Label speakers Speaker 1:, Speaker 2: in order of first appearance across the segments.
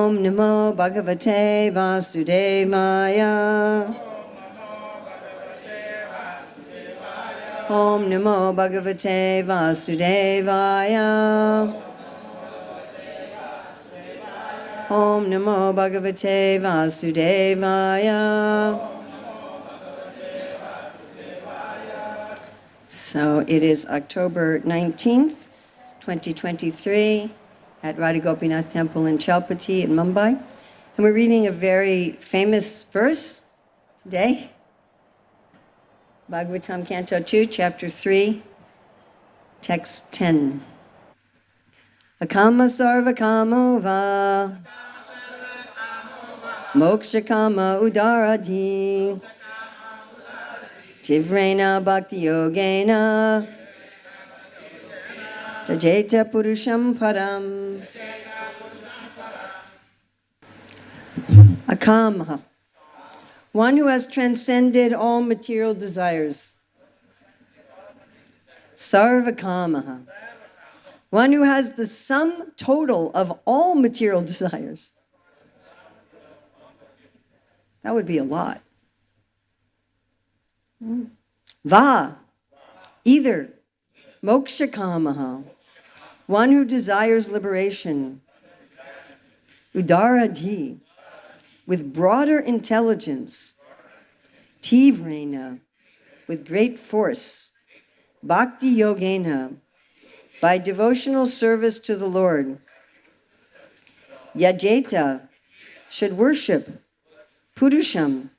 Speaker 1: Om Namo Bhagavate Vasudevaya. Om Namo Bhagavate Vasudevaya. Om Namo Bhagavate Vasudevaya. So it is October 19th, 2023 at Radha Gopinath Temple in Chowpatty in Mumbai. And we're reading a very famous verse today. Bhagavatam Canto 2, Chapter 3, Text 10. Akama sarva kamo va moksha kama udaradi tivrena bhakti yogena jajeta purusham param. Akama, one who has transcended all material desires. Sarvakamaha, one who has the sum total of all material desires. That would be a lot. Va, either. Mokshakamaha, one who desires liberation. Udaradhi, with broader intelligence. Tivrena, with great force. Bhakti yogena, by devotional service to the Lord. Yajeta, should worship. Purusham,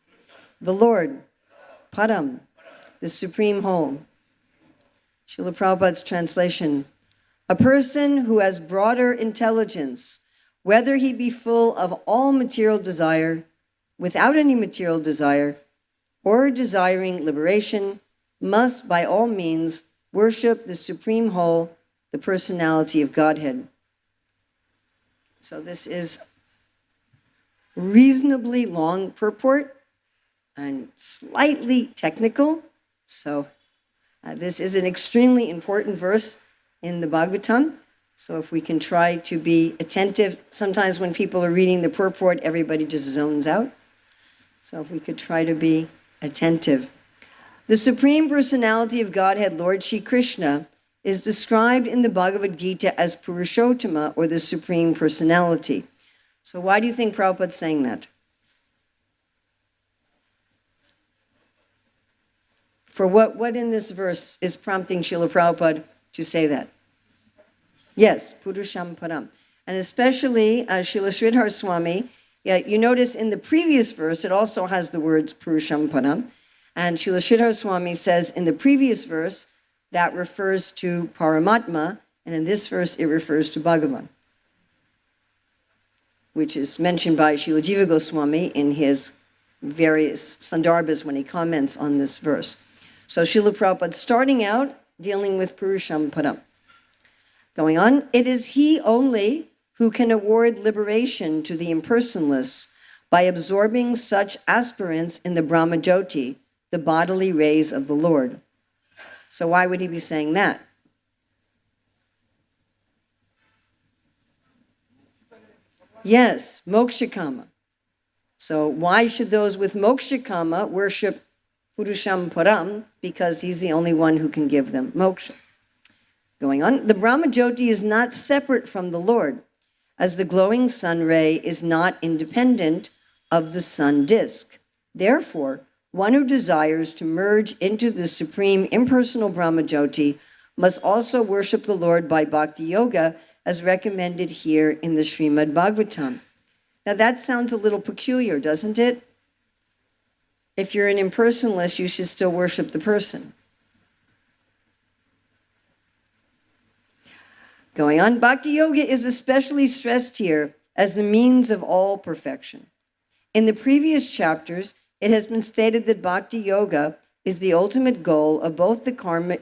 Speaker 1: the Lord. Param, the supreme whole. Srila Prabhupada's translation, a person who has broader intelligence, whether he be full of all material desire, without any material desire, or desiring liberation, must by all means worship the supreme whole, the personality of Godhead. So this is reasonably long purport and slightly technical. So this is an extremely important verse in the Bhagavatam. So if we can try to be attentive, sometimes when people are reading the purport, everybody just zones out. So if we could try to be attentive. The Supreme Personality of Godhead, Lord Shri Krishna, is described in the Bhagavad Gita as Purushottama, or the Supreme Personality. So why do you think Prabhupada's saying that? For what in this verse is prompting Srila Prabhupada to say that? Yes, Purusham Param. And especially Srila Sridhar Swami, you notice in the previous verse, it also has the words Purusham Param. And Srila Sridhar Swami says in the previous verse, that refers to Paramatma, and in this verse, it refers to Bhagavan, which is mentioned by Srila Jiva Goswami in his various sandarbhas when he comments on this verse. So Srila Prabhupada starting out dealing with Purusham Param. Going on, it is he only who can award liberation to the impersonless by absorbing such aspirants in the Brahmajyoti, the bodily rays of the Lord. So why would he be saying that? Yes, mokshakama. So why should those with mokshakama worship Purusham Param? Because he's the only one who can give them moksha. Going on, the Brahmajyoti is not separate from the Lord, as the glowing sun ray is not independent of the sun disk. Therefore, one who desires to merge into the supreme impersonal Brahmajyoti must also worship the Lord by bhakti yoga, as recommended here in the Śrīmad-Bhāgavatam. Now that sounds a little peculiar, doesn't it? If you're an impersonalist, you should still worship the person. Going on, bhakti yoga is especially stressed here as the means of all perfection. In the previous chapters, it has been stated that bhakti yoga is the ultimate goal of both karma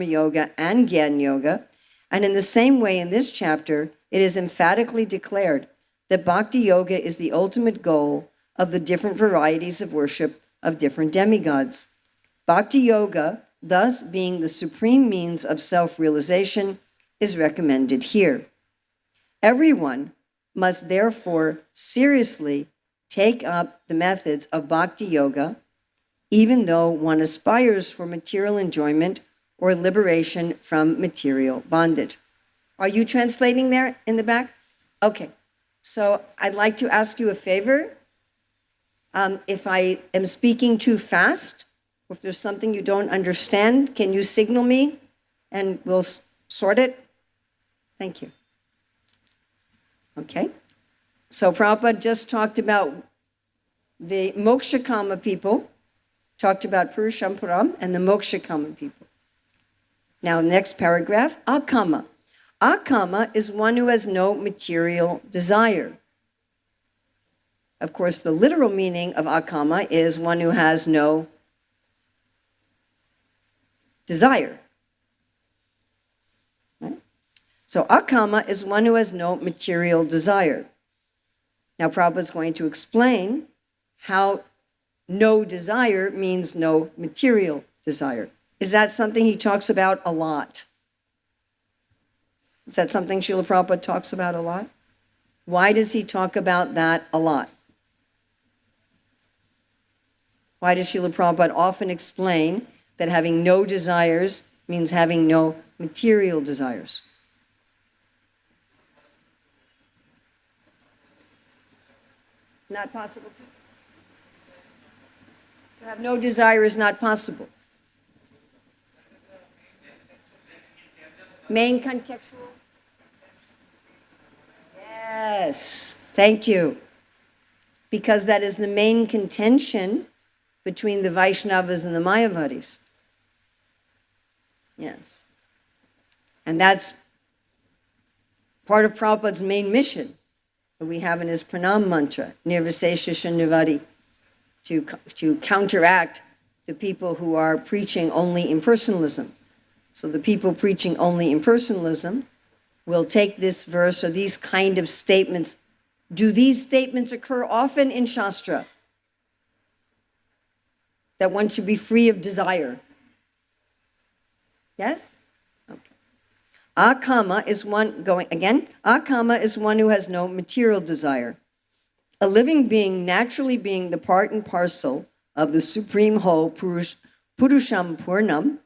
Speaker 1: yoga and jnana yoga, and in the same way in this chapter, it is emphatically declared that bhakti yoga is the ultimate goal of the different varieties of worship of different demigods. Bhakti yoga, thus being the supreme means of self-realization, is recommended here. Everyone must therefore seriously take up the methods of bhakti yoga, even though one aspires for material enjoyment or liberation from material bondage. Are you translating there in the back? Okay. So I'd like to ask you a favor. If I am speaking too fast, or if there's something you don't understand, can you signal me and we'll sort it? Thank you. Okay. So Prabhupada just talked about the Mokshakama people, talked about Purushamparam and the Mokshakama people. Now, next paragraph, Akama. Akama is one who has no material desire. Of course, the literal meaning of akama is one who has no desire. Right? So akama is one who has no material desire. Now, Prabhupada is going to explain how no desire means no material desire. Is that something he talks about a lot? Is that something Srila Prabhupada talks about a lot? Why does he talk about that a lot? Why does Srila Prabhupada often explain that having no desires means having no material desires? Not possible to have no desire is not possible. Main contextual? Yes, thank you. Because that is the main contention between the Vaishnavas and the Mayavadis. Yes. And that's part of Prabhupada's main mission that we have in his pranam mantra, Nirvisesha Nivadi, to counteract the people who are preaching only impersonalism. So the people preaching only impersonalism will take this verse or these kind of statements. Do these statements occur often in Shastra? That one should be free of desire. Yes? Okay. Akama is one, going again, akama is one who has no material desire. A living being naturally being the part and parcel of the Supreme Whole, Purusham Purnam,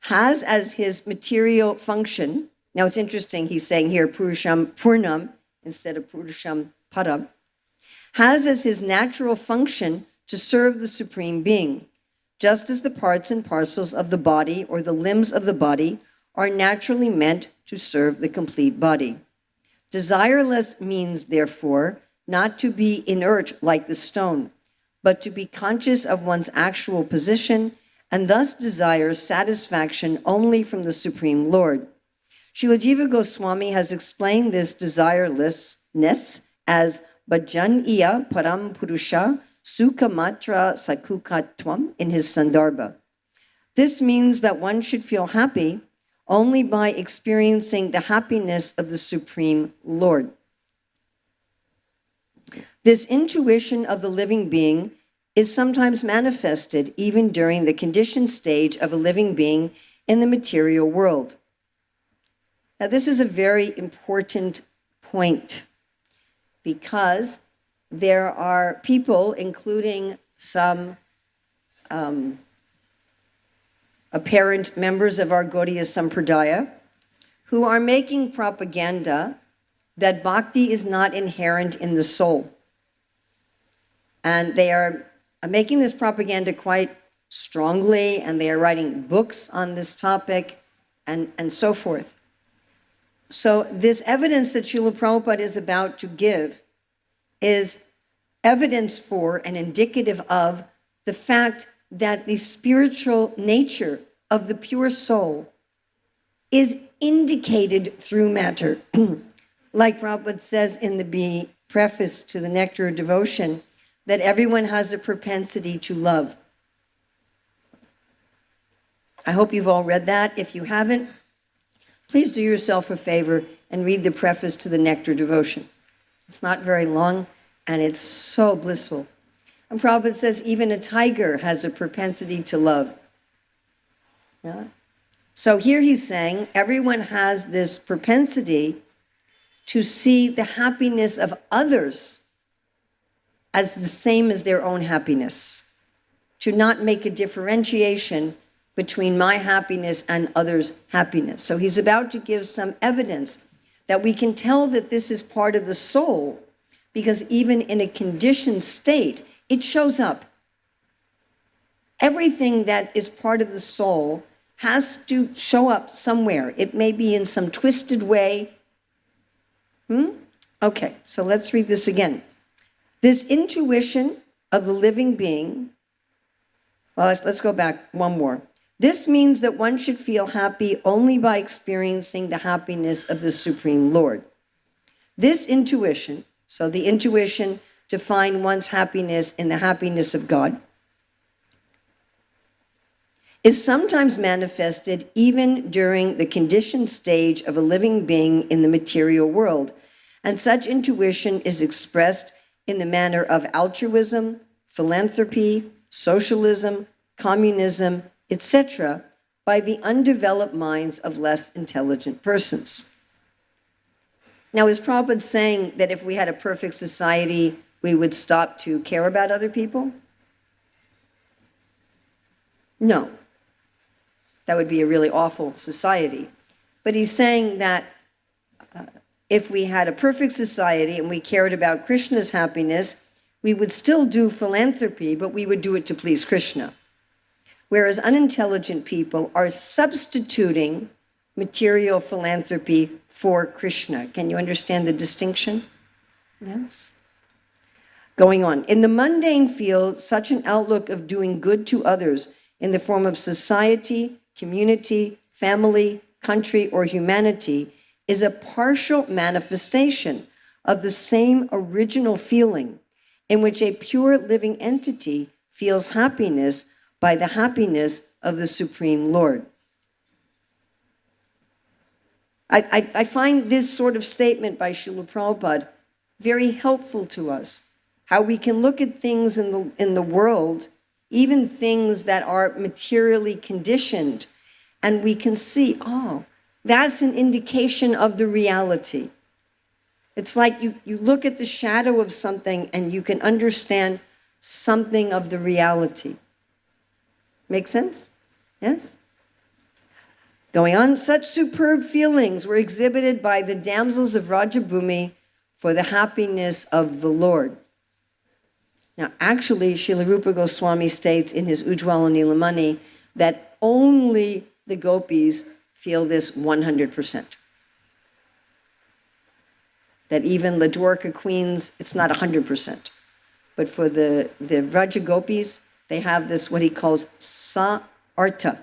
Speaker 1: has as his material function, now it's interesting he's saying here Purusham Purnam instead of Purusham Param, has as his natural function to serve the Supreme Being, just as the parts and parcels of the body or the limbs of the body are naturally meant to serve the complete body. Desireless means, therefore, not to be inert like the stone, but to be conscious of one's actual position and thus desires satisfaction only from the Supreme Lord. Srila Jiva Goswami has explained this desirelessness as bhajan-iya param purusha sukhamatra sakukatvam in his Sandarbha. This means that one should feel happy only by experiencing the happiness of the Supreme Lord. This intuition of the living being is sometimes manifested even during the conditioned stage of a living being in the material world. Now, this is a very important point because there are people, including some apparent members of our Gaudiya Sampradaya, who are making propaganda that bhakti is not inherent in the soul. And they are making this propaganda quite strongly, and they are writing books on this topic, and so forth. So this evidence that Srila Prabhupada is about to give is evidence for and indicative of the fact that the spiritual nature of the pure soul is indicated through matter. Like Prabhupada says in the preface to the Nectar of Devotion, that everyone has a propensity to love. I hope you've all read that. If you haven't, please do yourself a favor and read the preface to the Nectar Devotion. It's not very long, and it's so blissful. And Prabhupada says even a tiger has a propensity to love. Yeah? So here he's saying everyone has this propensity to see the happiness of others as the same as their own happiness, to not make a differentiation between my happiness and others' happiness. So he's about to give some evidence that we can tell that this is part of the soul, because even in a conditioned state, it shows up. Everything that is part of the soul has to show up somewhere. It may be in some twisted way. Okay, so let's read this again. This intuition of the living being, well, let's go back one more. This means that one should feel happy only by experiencing the happiness of the Supreme Lord. This intuition, so the intuition to find one's happiness in the happiness of God, is sometimes manifested even during the conditioned stage of a living being in the material world, and such intuition is expressed in the manner of altruism, philanthropy, socialism, communism, etc., by the undeveloped minds of less intelligent persons. Now, is Prabhupada saying that if we had a perfect society, we would stop to care about other people? No. That would be a really awful society. But he's saying that if we had a perfect society and we cared about Krishna's happiness, we would still do philanthropy, but we would do it to please Krishna. Whereas unintelligent people are substituting material philanthropy for Krishna. Can you understand the distinction? Yes. Going on. In the mundane field, such an outlook of doing good to others in the form of society, community, family, country, or humanity is a partial manifestation of the same original feeling in which a pure living entity feels happiness by the happiness of the Supreme Lord. I find this sort of statement by Srila Prabhupada very helpful to us, how we can look at things in the world, even things that are materially conditioned, and we can see, oh, that's an indication of the reality. It's like you look at the shadow of something and you can understand something of the reality. Make sense? Yes? Going on, such superb feelings were exhibited by the damsels of Rajabhumi for the happiness of the Lord. Now, actually, Srila Rupa Goswami states in his Ujjwala Nilamani that only the gopis feel this 100%. That even the Dwarka queens, it's not 100%. But for the Vraja gopis, they have this, what he calls sa-artha,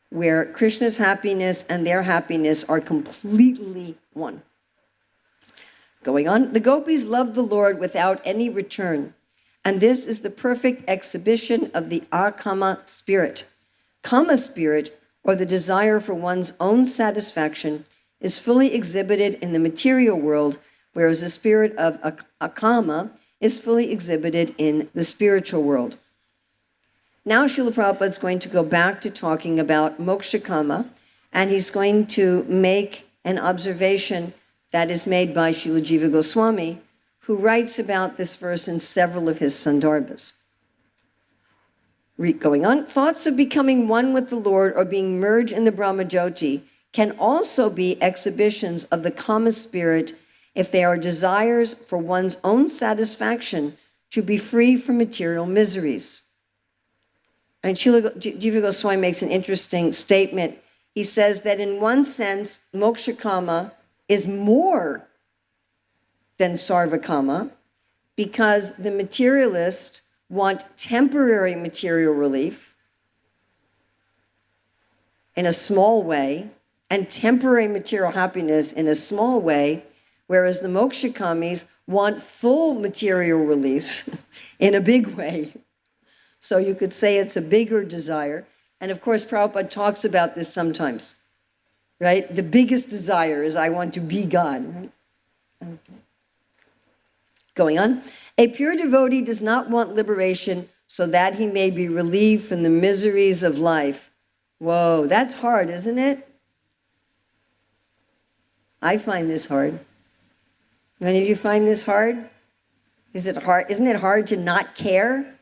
Speaker 1: where Krishna's happiness and their happiness are completely one. Going on, the gopis love the Lord without any return, and this is the perfect exhibition of the akama spirit. Kama spirit, or the desire for one's own satisfaction, is fully exhibited in the material world, whereas the spirit of akama is fully exhibited in the spiritual world. Now Srila Prabhupada is going to go back to talking about moksha kama, and he's going to make an observation that is made by Srila Jiva Goswami, who writes about this verse in several of his sandarbhas. Going on, thoughts of becoming one with the Lord or being merged in the Brahmajyoti can also be exhibitions of the kama spirit if they are desires for one's own satisfaction to be free from material miseries. And Srila Jiva Goswami makes an interesting statement. He says that in one sense, moksha kama is more than sarva kama, because the materialists want temporary material relief in a small way, and temporary material happiness in a small way, whereas the moksha kamis want full material release in a big way. So you could say it's a bigger desire. And of course, Prabhupada talks about this sometimes, right? The biggest desire is I want to be God, right? Okay. Going on. A pure devotee does not want liberation so that he may be relieved from the miseries of life. Whoa, that's hard, isn't it? I find this hard. Any of you find this hard? Is it hard? Isn't it hard to not care?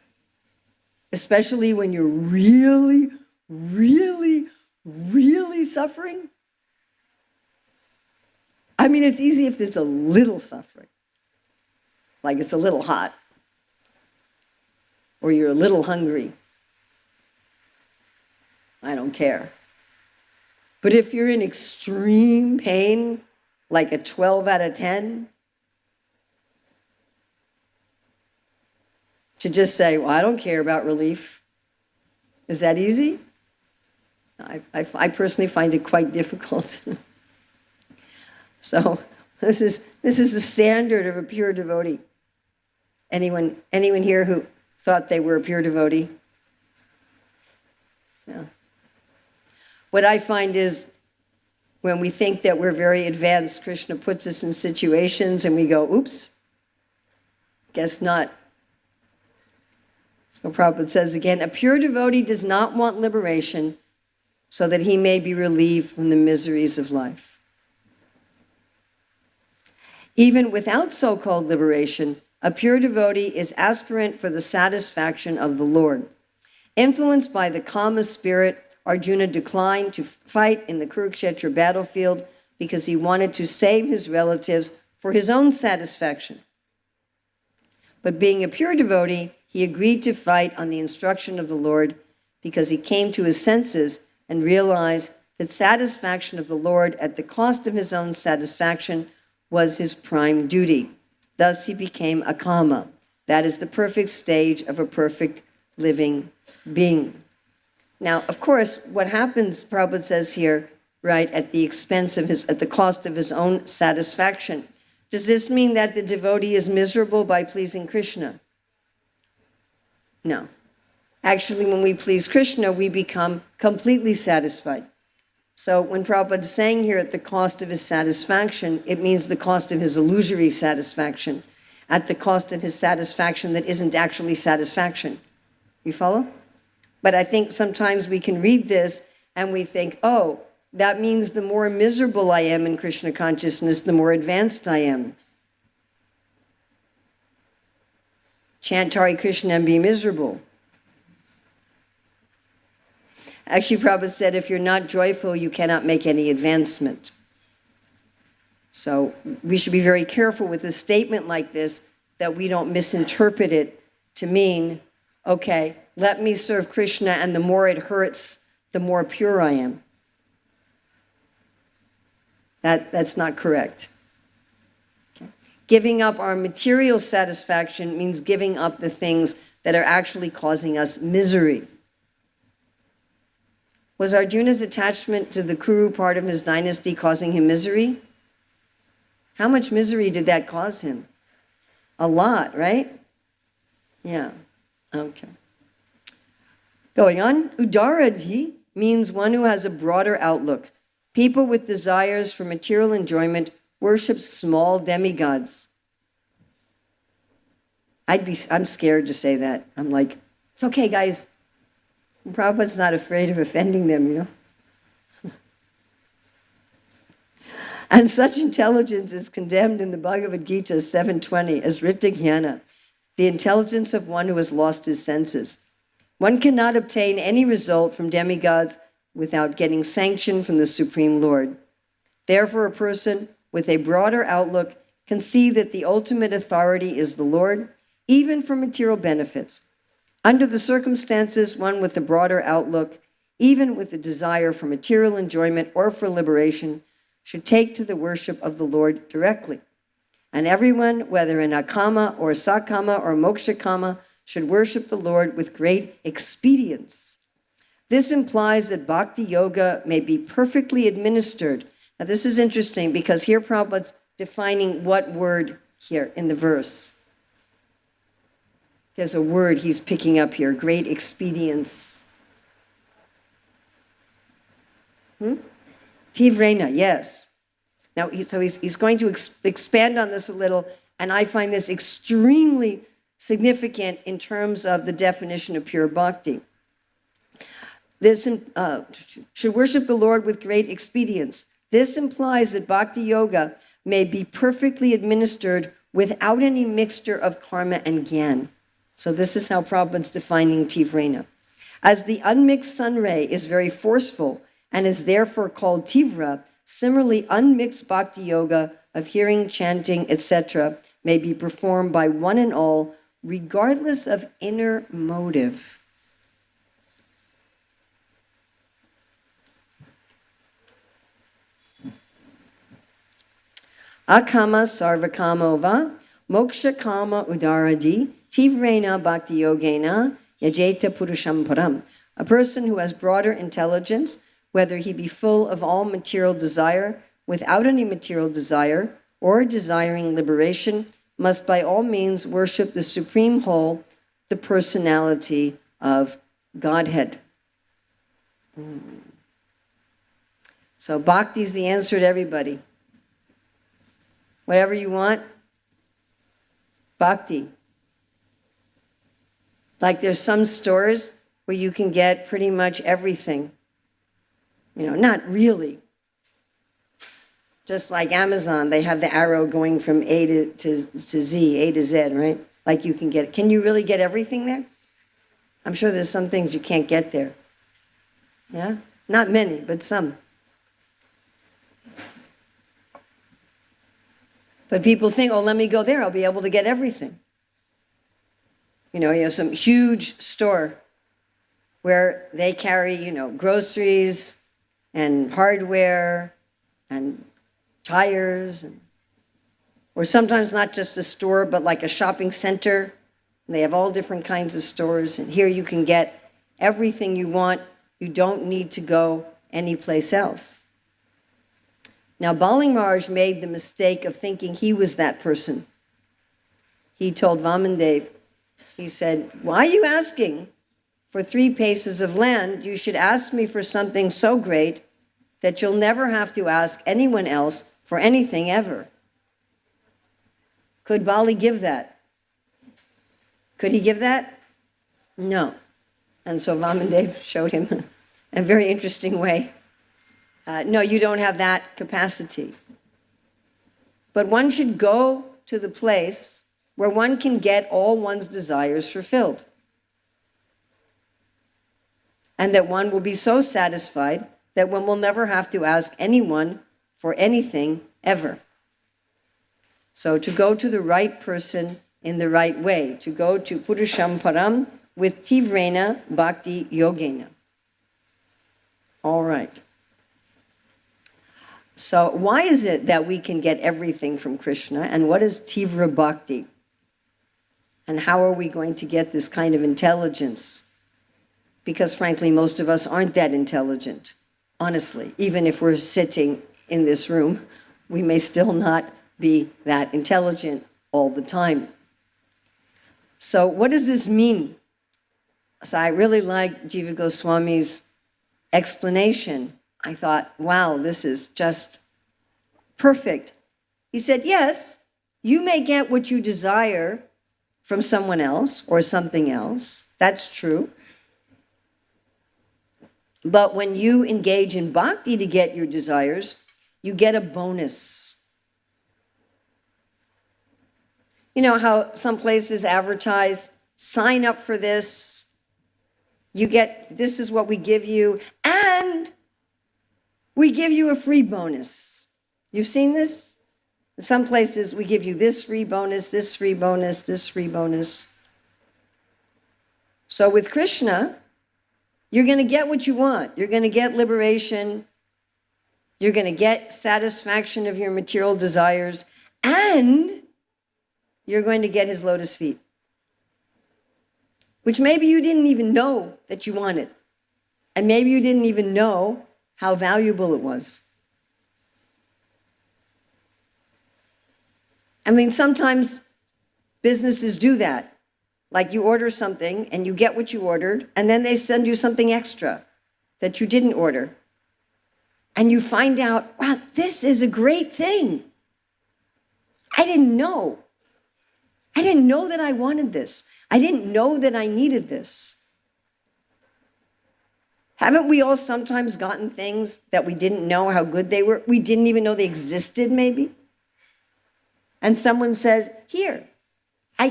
Speaker 1: Especially when you're really, really, really suffering? I mean, it's easy if there's a little suffering. Like it's a little hot. Or you're a little hungry. I don't care. But if you're in extreme pain, like a 12 out of 10, to just say, well, I don't care about relief. Is that easy? I personally find it quite difficult. So this is the standard of a pure devotee. Anyone here who thought they were a pure devotee? So, what I find is when we think that we're very advanced, Krishna puts us in situations and we go, oops, guess not. So Prabhupada says again, a pure devotee does not want liberation so that he may be relieved from the miseries of life. Even without so-called liberation, a pure devotee is aspirant for the satisfaction of the Lord. Influenced by the kama spirit, Arjuna declined to fight in the Kurukshetra battlefield because he wanted to save his relatives for his own satisfaction. But being a pure devotee, he agreed to fight on the instruction of the Lord because he came to his senses and realized that satisfaction of the Lord at the cost of his own satisfaction was his prime duty. Thus he became a kama. That is the perfect stage of a perfect living being. Now, of course, what happens, Prabhupada says here, right, at the cost of his own satisfaction. Does this mean that the devotee is miserable by pleasing Krishna? No. Actually, when we please Krishna, we become completely satisfied. So when Prabhupada is saying here at the cost of his satisfaction, it means the cost of his illusory satisfaction, at the cost of his satisfaction that isn't actually satisfaction. You follow? But I think sometimes we can read this and we think, oh, that means the more miserable I am in Krishna consciousness, the more advanced I am. Chant Hare Krishna and be miserable. Actually, Prabhupada said, if you're not joyful, you cannot make any advancement. So we should be very careful with a statement like this, that we don't misinterpret it to mean, okay, let me serve Krishna, and the more it hurts, the more pure I am. That's not correct. Okay. Giving up our material satisfaction means giving up the things that are actually causing us misery. Was Arjuna's attachment to the Kuru part of his dynasty causing him misery? How much misery did that cause him? A lot, right? Yeah. Okay. Going on, Udaradhi means one who has a broader outlook. People with desires for material enjoyment worship small demigods. I'm scared to say that. I'm like, it's okay, guys. Prabhupada's not afraid of offending them, you know. And such intelligence is condemned in the Bhagavad Gita 7:20 as Ritta-jnana, the intelligence of one who has lost his senses. One cannot obtain any result from demigods without getting sanction from the Supreme Lord. Therefore, a person with a broader outlook can see that the ultimate authority is the Lord, even for material benefits. Under the circumstances, one with a broader outlook, even with a desire for material enjoyment or for liberation, should take to the worship of the Lord directly. And everyone, whether in akama or sakama or mokshakama, should worship the Lord with great expedience. This implies that bhakti yoga may be perfectly administered. Now this is interesting because here Prabhupada's defining what word here in the verse. There's a word he's picking up here, great expedience. Tivrena, yes. Now, he's going to expand on this a little, and I find this extremely significant in terms of the definition of pure bhakti. This should worship the Lord with great expedience. This implies that bhakti yoga may be perfectly administered without any mixture of karma and gyan. So this is how Prabhupada's defining Tivrena. As the unmixed sun ray is very forceful and is therefore called Tivra, similarly unmixed bhakti yoga of hearing, chanting, etc. may be performed by one and all, regardless of inner motive. Akama sarvakamo va, moksha kama udaradi, tivrena bhakti yogena, yajeta purusham param. A person who has broader intelligence, whether he be full of all material desire, without any material desire, or desiring liberation, must by all means worship the supreme whole, the personality of Godhead. So bhakti is the answer to everybody. Whatever you want, bhakti. Like there's some stores where you can get pretty much everything. Not really. Just like Amazon, they have the arrow going from A to Z, A to Z, right? Like you can get, can you really get everything there? I'm sure there's some things you can't get there. Yeah? Not many, but some. But people think, oh, let me go there, I'll be able to get everything. You have some huge store where they carry, groceries and hardware and tires, or sometimes not just a store, but like a shopping center. And they have all different kinds of stores. And here you can get everything you want. You don't need to go anyplace else. Now, Bali Maharaj made the mistake of thinking he was that person. He told Vamandev, he said, why are you asking for 3 paces of land? You should ask me for something so great that you'll never have to ask anyone else for anything ever. Could Bali give that? Could he give that? No. And so Vamandev showed him a very interesting way. No, you don't have that capacity. But one should go to the place where one can get all one's desires fulfilled. And that one will be so satisfied that one will never have to ask anyone for anything ever. So to go to the right person in the right way, to go to Purusham Param with Tivrena Bhakti Yogena. All right. So why is it that we can get everything from Krishna, and what is Tivra Bhakti? And how are we going to get this kind of intelligence? Because frankly, most of us aren't that intelligent, honestly. Even if we're sitting in this room, we may still not be that intelligent all the time. So what does this mean? So I really like Jiva Goswami's explanation. I thought, wow, this is just perfect. He said, yes, you may get what you desire from someone else or something else. That's true. But when you engage in bhakti to get your desires, you get a bonus. You know how some places advertise, sign up for this, this is what we give you, and we give you a free bonus. You've seen this? In some places, we give you this free bonus, this free bonus, this free bonus. So with Krishna, you're going to get what you want. You're going to get liberation. You're going to get satisfaction of your material desires. And you're going to get his lotus feet, which maybe you didn't even know that you wanted. And maybe you didn't even know how valuable it was. I mean, sometimes businesses do that. Like you order something and you get what you ordered, and then they send you something extra that you didn't order. And you find out, wow, this is a great thing. I didn't know. I didn't know that I wanted this. I didn't know that I needed this. Haven't we all sometimes gotten things that we didn't know how good they were? We didn't even know they existed, maybe? And someone says, here, I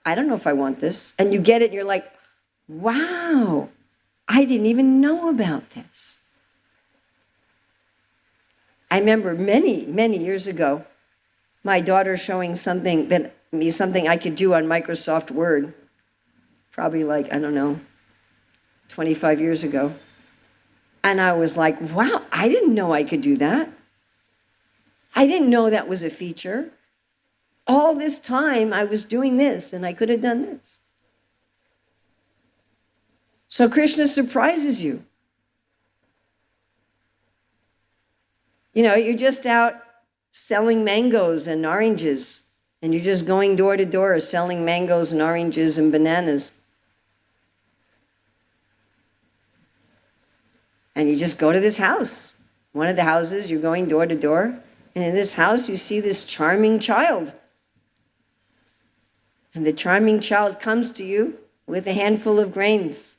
Speaker 1: don't know if I want this. And you get it and you're like, wow, I didn't even know about this. I remember many, many years ago, my daughter showing something I could do on Microsoft Word, probably like, I don't know, 25 years ago. And I was like, wow, I didn't know I could do that. I didn't know that was a feature. All this time I was doing this and I could have done this. So Krishna surprises you. You know, you're just out selling mangoes and oranges, and you're just going door to door selling mangoes and oranges and bananas. And you just go to this house. One of the houses, you're going door to door, and in this house you see this charming child. And the charming child comes to you with a handful of grains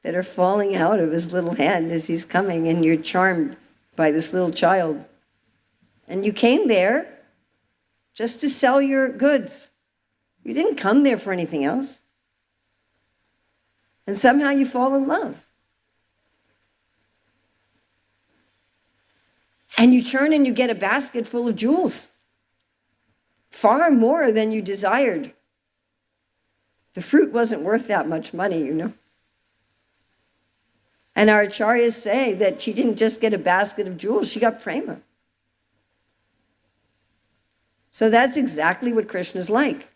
Speaker 1: that are falling out of his little hand as he's coming, and you're charmed by this little child. And you came there just to sell your goods. You didn't come there for anything else. And somehow you fall in love. And you turn and you get a basket full of jewels. Far more than you desired. The fruit wasn't worth that much money, you know. And our acharyas say that she didn't just get a basket of jewels, she got prema. So that's exactly what Krishna's like.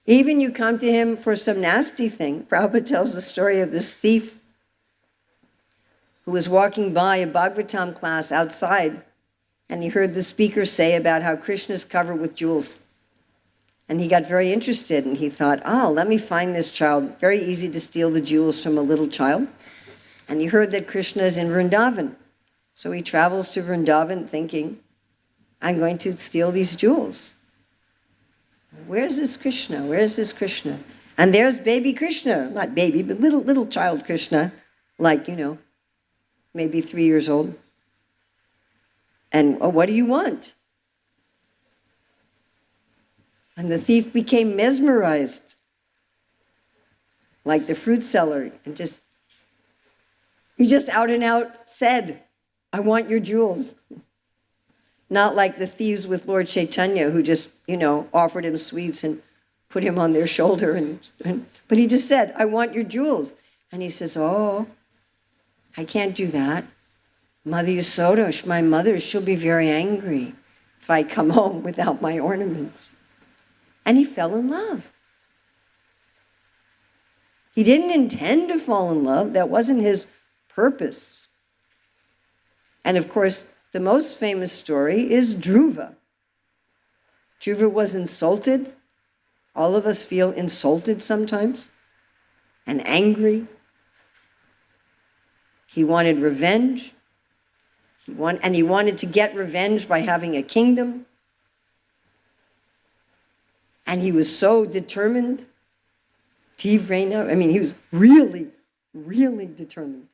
Speaker 1: Even you come to him for some nasty thing. Prabhupada tells the story of this thief who was walking by a Bhagavatam class outside, and he heard the speaker say about how Krishna's covered with jewels. And he got very interested, and he thought, oh, let me find this child. Very easy to steal the jewels from a little child. And he heard that Krishna is in Vrindavan. So he travels to Vrindavan thinking, I'm going to steal these jewels. Where's this Krishna? Where's this Krishna? And there's baby Krishna. Not baby, but little child Krishna, like, you know, maybe 3 years old. And, oh, what do you want? And the thief became mesmerized, like the fruit seller, and he just out and out said, I want your jewels. Not like the thieves with Lord Chaitanya who just, you know, offered him sweets and put him on their shoulder. But he just said, I want your jewels. And he says, oh, I can't do that. Mother Yasoda, my mother, she'll be very angry if I come home without my ornaments. And he fell in love. He didn't intend to fall in love. That wasn't his purpose. And of course, the most famous story is Dhruva. Dhruva was insulted. All of us feel insulted sometimes and angry. He wanted revenge. He wanted to get revenge by having a kingdom. And he was so determined. Tivrena, I mean, he was really, really determined.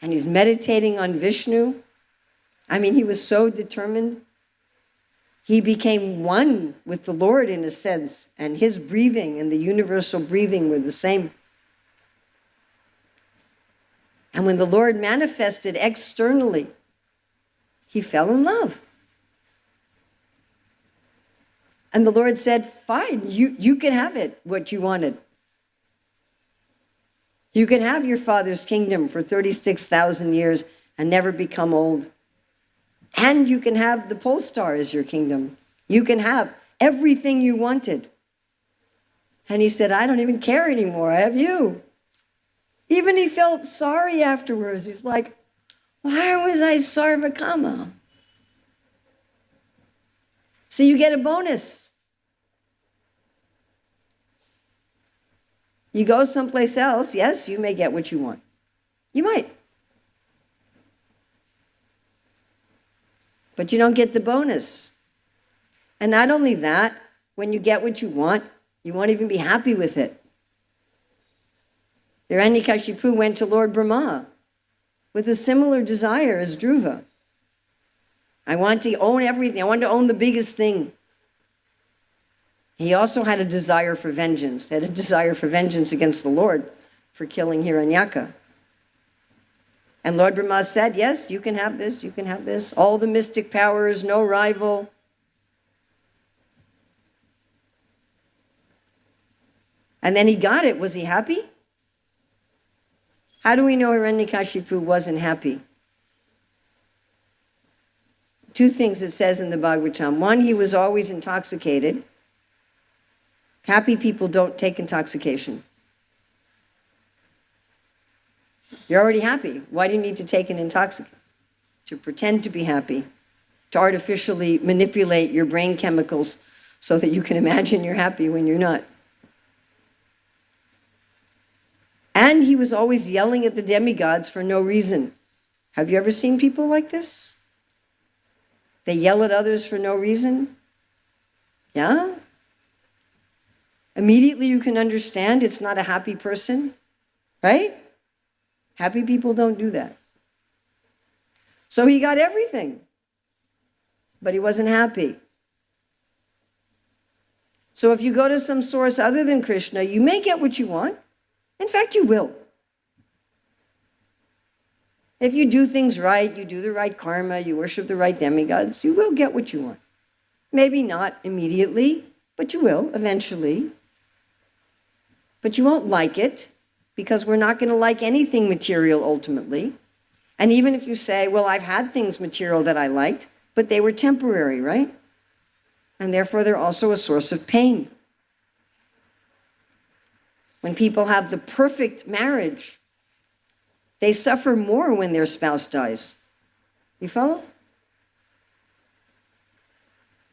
Speaker 1: And he's meditating on Vishnu. I mean, he was so determined. He became one with the Lord in a sense, and his breathing and the universal breathing were the same. And when the Lord manifested externally, he fell in love. And the Lord said, fine, you can have it, what you wanted. You can have your father's kingdom for 36,000 years and never become old. And you can have the pole star as your kingdom. You can have everything you wanted. And he said, I don't even care anymore. I have you. Even he felt sorry afterwards. He's like, why was I sarvakama? So you get a bonus. You go someplace else, yes, you may get what you want. You might. But you don't get the bonus. And not only that, when you get what you won't even be happy with it. Hiranyakashipu went to Lord Brahma with a similar desire as Dhruva. I want to own everything. I want to own the biggest thing. He also had a desire for vengeance. He had a desire for vengeance against the Lord for killing Hiranyaka. And Lord Brahma said, yes, you can have this, you can have this. All the mystic powers, no rival. And then he got it. Was he happy? How do we know Hiranyakashipu wasn't happy? Two things it says in the Bhagavatam. One, he was always intoxicated. Happy people don't take intoxication. You're already happy. Why do you need to take an intoxicant? To pretend to be happy, to artificially manipulate your brain chemicals so that you can imagine you're happy when you're not. And he was always yelling at the demigods for no reason. Have you ever seen people like this? They yell at others for no reason? Yeah? Immediately you can understand it's not a happy person, right? Happy people don't do that. So he got everything, but he wasn't happy. So if you go to some source other than Krishna, you may get what you want. In fact, you will. If you do things right, you do the right karma, you worship the right demigods, you will get what you want. Maybe not immediately, but you will eventually. But you won't like it, because we're not going to like anything material ultimately. And even if you say, well, I've had things material that I liked, but they were temporary, right? And therefore they're also a source of pain. When people have the perfect marriage, they suffer more when their spouse dies. You follow?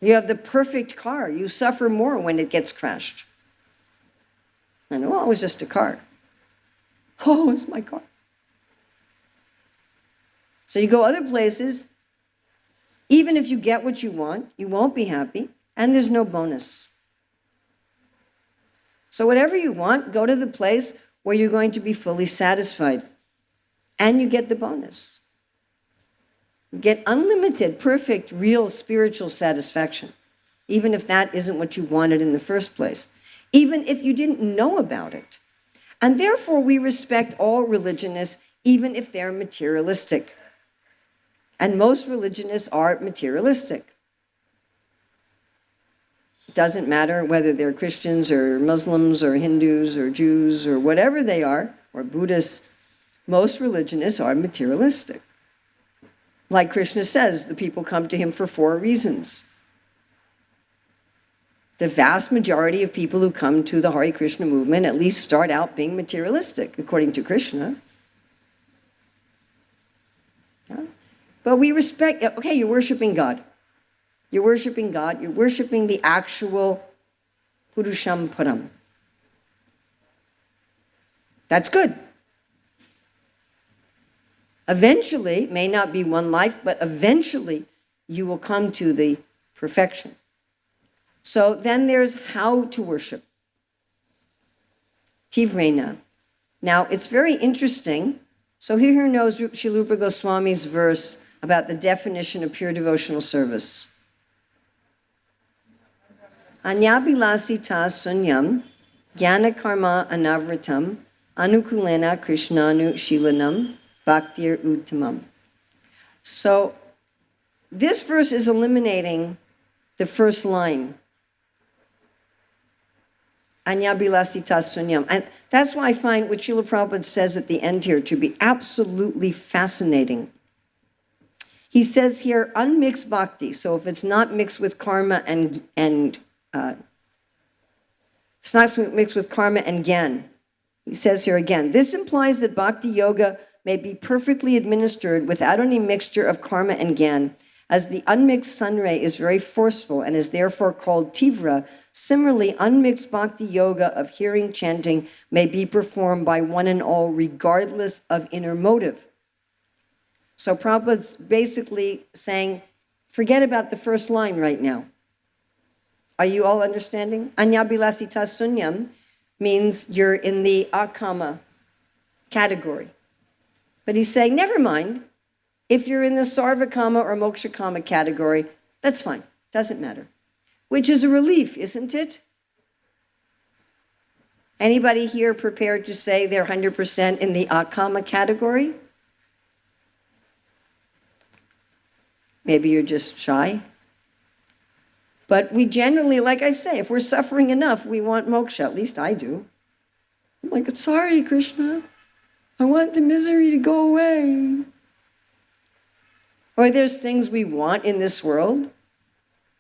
Speaker 1: You have the perfect car, you suffer more when it gets crashed. And well, it was just a car. Oh, it's my car. So you go other places, even if you get what you want, you won't be happy, and there's no bonus. So whatever you want, go to the place where you're going to be fully satisfied, and you get the bonus. You get unlimited, perfect, real spiritual satisfaction, even if that isn't what you wanted in the first place, even if you didn't know about it. And therefore, we respect all religionists, even if they're materialistic. And most religionists are materialistic. It doesn't matter whether they're Christians or Muslims or Hindus or Jews or whatever they are, or Buddhists. Most religionists are materialistic. Like Krishna says, the people come to him for 4 reasons. The vast majority of people who come to the Hare Krishna movement at least start out being materialistic, according to Krishna. Yeah? But we respect, okay, you're worshiping God. You're worshiping God. You're worshiping the actual Purusham Param. That's good. Eventually, it may not be one life, but eventually you will come to the perfection. So then there's how to worship. Tivrena. Now, it's very interesting. So here knows Srila Rupa Goswami's verse about the definition of pure devotional service. Anyabilasita sunyam jnana karma anavritam anukulena krishnanu shilanam bhaktir uttamam. So this verse is eliminating the first line. Anyabilasita sunyam. And that's why I find what Srila Prabhupada says at the end here to be absolutely fascinating. He says here, unmixed bhakti. So if it's not mixed with karma and it's not mixed with karma and gyan. He says here again, this implies that bhakti yoga may be perfectly administered without any mixture of karma and gyan, as the unmixed sun ray is very forceful and is therefore called tivra. Similarly, unmixed bhakti yoga of hearing chanting may be performed by one and all regardless of inner motive. So Prabhupada's basically saying, forget about the first line right now. Are you all understanding? Anyabilasita sunyam means you're in the akama category. But he's saying, never mind. If you're in the sarvakama or mokshakama category, that's fine. Doesn't matter. Which is a relief, isn't it? Anybody here prepared to say they're 100% in the akama category? Maybe you're just shy. But we generally, like I say, if we're suffering enough, we want moksha. At least I do. I'm like, sorry, Krishna. I want the misery to go away. Or there's things we want in this world.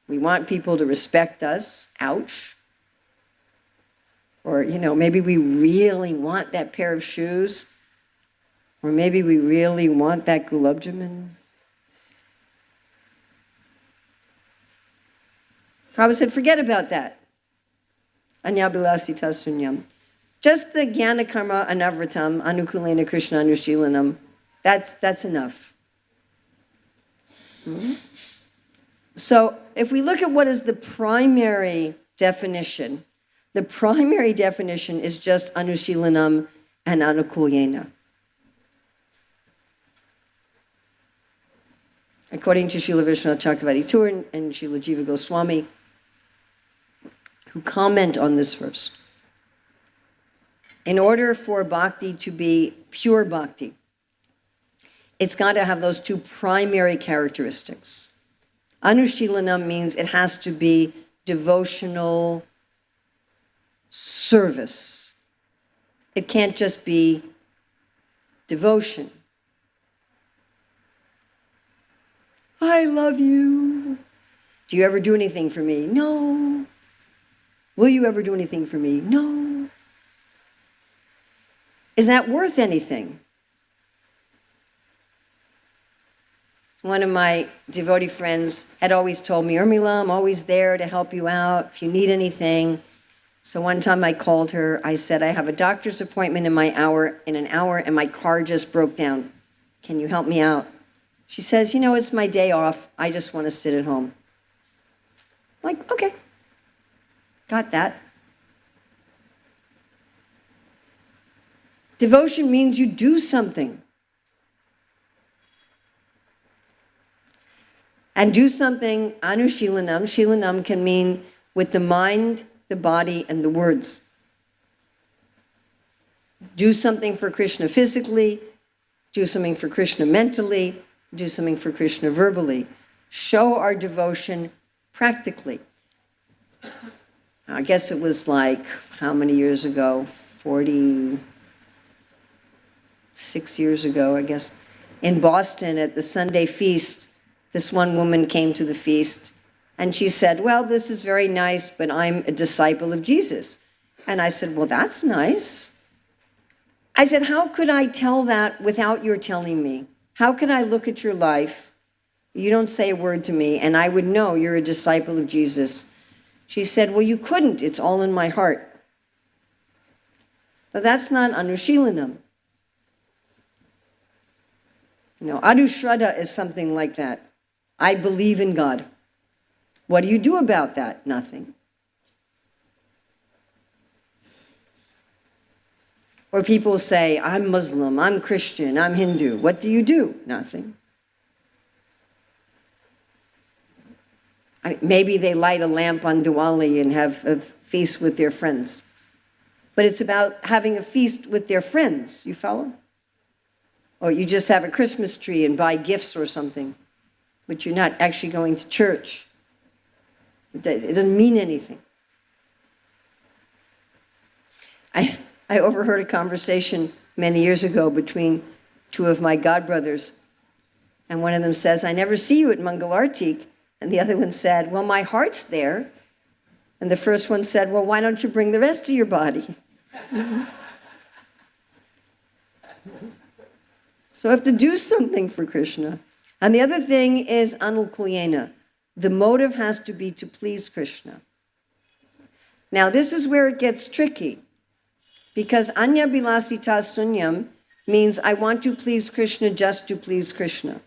Speaker 1: We want people to respect us. Ouch. Or, maybe we really want that pair of shoes. Or maybe we really want that gulab jamun. Prabhupada said, forget about that. Anyabilasita sunyam. Just the jnana karma anavratam, anukulena krishna anushilanam. That's enough. Mm-hmm. So if we look at what is the primary definition is just anushilanam and anukulyena. According to Srila Vishwanath Chakravarti Tour and Srila Jiva Goswami, who comment on this verse, in order for bhakti to be pure bhakti, it's got to have those two primary characteristics. Anushilanam means it has to be devotional service. It can't just be devotion. I love you. Do you ever do anything for me? No. Will you ever do anything for me? No. Is that worth anything? One of my devotee friends had always told me, Urmila, I'm always there to help you out if you need anything. So one time I called her, I said, I have a doctor's appointment in an hour and my car just broke down. Can you help me out? She says, it's my day off. I just want to sit at home. I'm like, okay, got that. Devotion means you do something. And do something, anushilanam. Shilanam can mean with the mind, the body, and the words. Do something for Krishna physically, do something for Krishna mentally, do something for Krishna verbally. Show our devotion practically. I guess it was like, how many years ago? 46 years ago, I guess. In Boston at the Sunday feast, this one woman came to the feast and she said, well, this is very nice, but I'm a disciple of Jesus. And I said, well, that's nice. I said, how could I tell that without your telling me? How could I look at your life? You don't say a word to me, and I would know you're a disciple of Jesus. She said, well, you couldn't. It's all in my heart. But that's not anushilanam. Anushraddha is something like that. I believe in God. What do you do about that? Nothing. Or people say, I'm Muslim, I'm Christian, I'm Hindu. What do you do? Nothing. Maybe they light a lamp on Diwali and have a feast with their friends. But it's about having a feast with their friends, you follow? Or you just have a Christmas tree and buy gifts or something, but you're not actually going to church. It doesn't mean anything. I overheard a conversation many years ago between two of my godbrothers, and one of them says, I never see you at Mangalartik. And the other one said, well, my heart's there. And the first one said, well, why don't you bring the rest of your body? So I have to do something for Krishna. And the other thing is anukulyena. The motive has to be to please Krishna. Now this is where it gets tricky, because anya bilasita sunyam means I want to please Krishna just to please Krishna.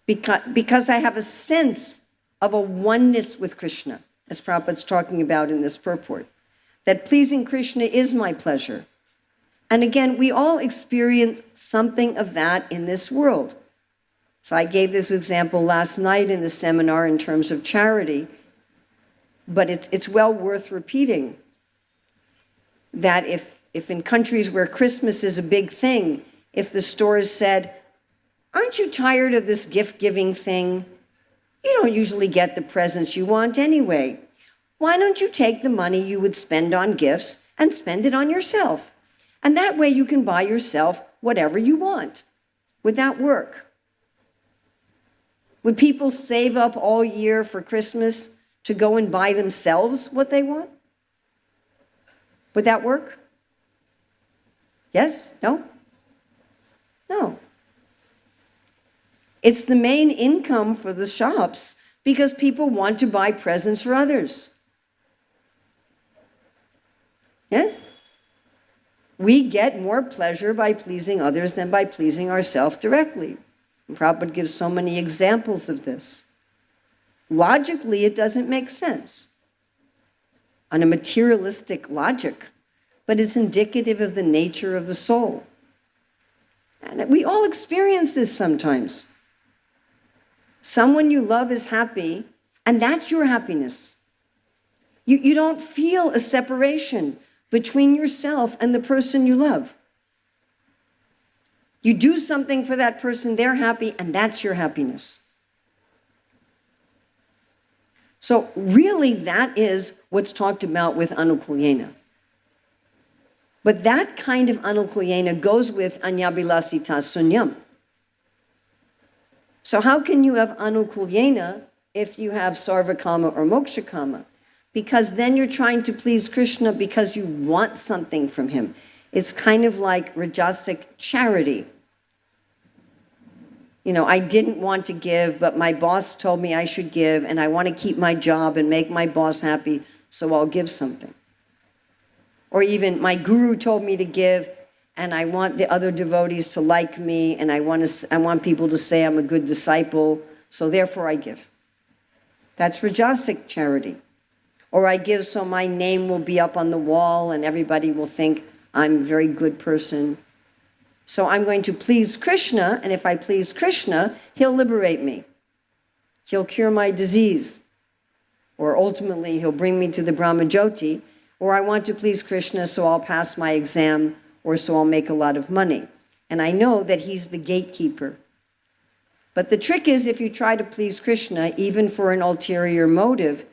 Speaker 1: Because I have a sense of a oneness with Krishna, as Prabhupada's talking about in this purport, that pleasing Krishna is my pleasure. And again, we all experience something of that in this world. So I gave this example last night in the seminar in terms of charity, but it's well worth repeating that if in countries where Christmas is a big thing, if the stores said, aren't you tired of this gift-giving thing? You don't usually get the presents you want anyway. Why don't you take the money you would spend on gifts and spend it on yourself? And that way you can buy yourself whatever you want. Would that work? Would people save up all year for Christmas to go and buy themselves what they want? Would that work? Yes? No? No. It's the main income for the shops because people want to buy presents for others. Yes? We get more pleasure by pleasing others than by pleasing ourselves directly. And Prabhupada gives so many examples of this. Logically, it doesn't make sense on a materialistic logic, but it's indicative of the nature of the soul. And we all experience this sometimes. Someone you love is happy, and that's your happiness. You don't feel a separation between yourself and the person you love. You do something for that person, they're happy, and that's your happiness. So really, that is what's talked about with anukulyena. But that kind of anukulyena goes with anyabhilasita sunyam. So how can you have anukulyena if you have sarvakama or mokshakama? Because then you're trying to please Krishna because you want something from him. It's kind of like rajasic charity. You know, I didn't want to give, but my boss told me I should give, and I want to keep my job and make my boss happy, so I'll give something. Or even my guru told me to give, and I want the other devotees to like me, and I want people to say I'm a good disciple, so therefore I give. That's rajasic charity. Or I give so my name will be up on the wall and everybody will think I'm a very good person. So I'm going to please Krishna, and if I please Krishna, he'll liberate me. He'll cure my disease. Or ultimately, he'll bring me to the Brahmajyoti. Or I want to please Krishna, so I'll pass my exam, or so I'll make a lot of money. And I know that he's the gatekeeper. But the trick is, if you try to please Krishna, even for an ulterior motive,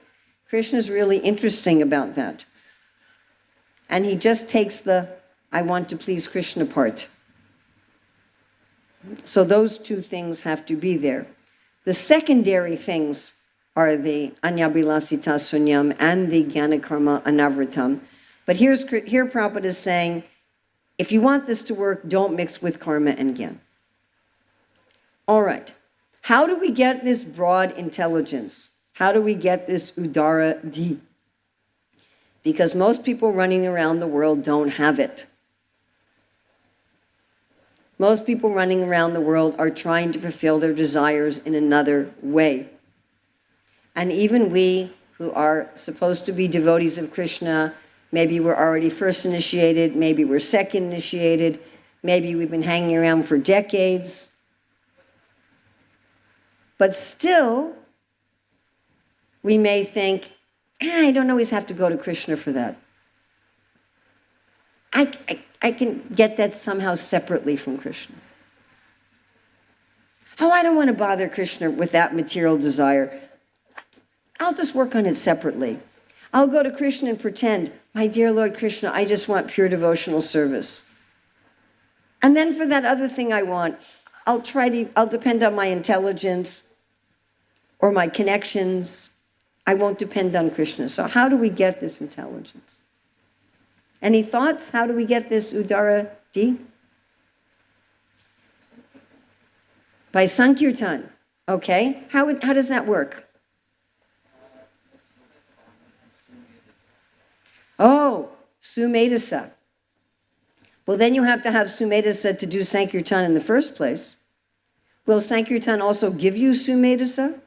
Speaker 1: Krishna's really interesting about that. And he just takes the, I want to please Krishna part. So those two things have to be there. The secondary things are the anyabhilasita sunyam and the jnanakarma anavritam. But here Prabhupada is saying, if you want this to work, don't mix with karma and jnana. All right. How do we get this broad intelligence? How do we get this udara di? Because most people running around the world don't have it. Most people running around the world are trying to fulfill their desires in another way. And even we who are supposed to be devotees of Krishna, maybe we're already first initiated, maybe we're second initiated, maybe we've been hanging around for decades. But still, we may think, I don't always have to go to Krishna for that. I can get that somehow separately from Krishna. Oh, I don't want to bother Krishna with that material desire. I'll just work on it separately. I'll go to Krishna and pretend, my dear Lord Krishna, I just want pure devotional service. And then for that other thing I want, I'll depend on my intelligence or my connections. I won't depend on Krishna. So how do we get this intelligence? Any thoughts? How do we get this udara di? By sankirtan. Okay. How does that work? Oh, sumedasa. Well, then you have to have sumedasa to do sankirtan in the first place. Will sankirtan also give you sumedasa?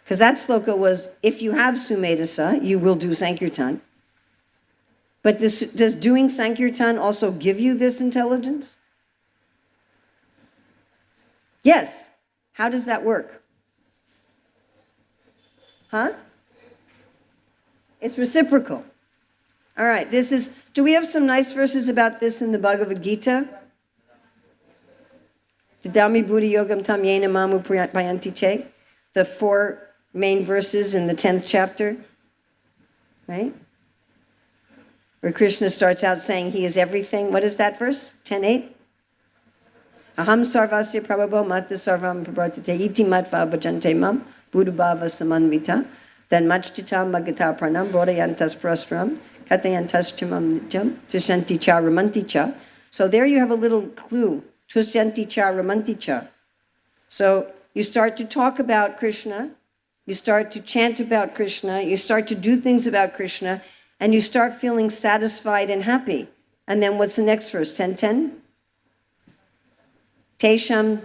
Speaker 1: Because that sloka was, if you have sumedasa, you will do sankirtan. But does doing Sankirtan also give you this intelligence? Yes. How does that work? Huh? It's reciprocal. All right, do we have some nice verses about this in the Bhagavad Gita? Dami buddhi yogam tam yena mamu payanti che. The 4 main verses in the 10th chapter. Right? Where Krishna starts out saying he is everything. What is that verse? 10:8? Aham sarvasya prabhavo matta sarvam prabhartate iti matva bhajante mam buddhabhava samanvita. Then majtita magata pranam bodhayantas prasparam katayantas chamam nityam tushanti cha ramanti cha. So there you have a little clue. Tushanti cha ramanti cha. So you start to talk about Krishna, you start to chant about Krishna, you start to do things about Krishna, and you start feeling satisfied and happy. And then what's the next verse? 10:10? Tesham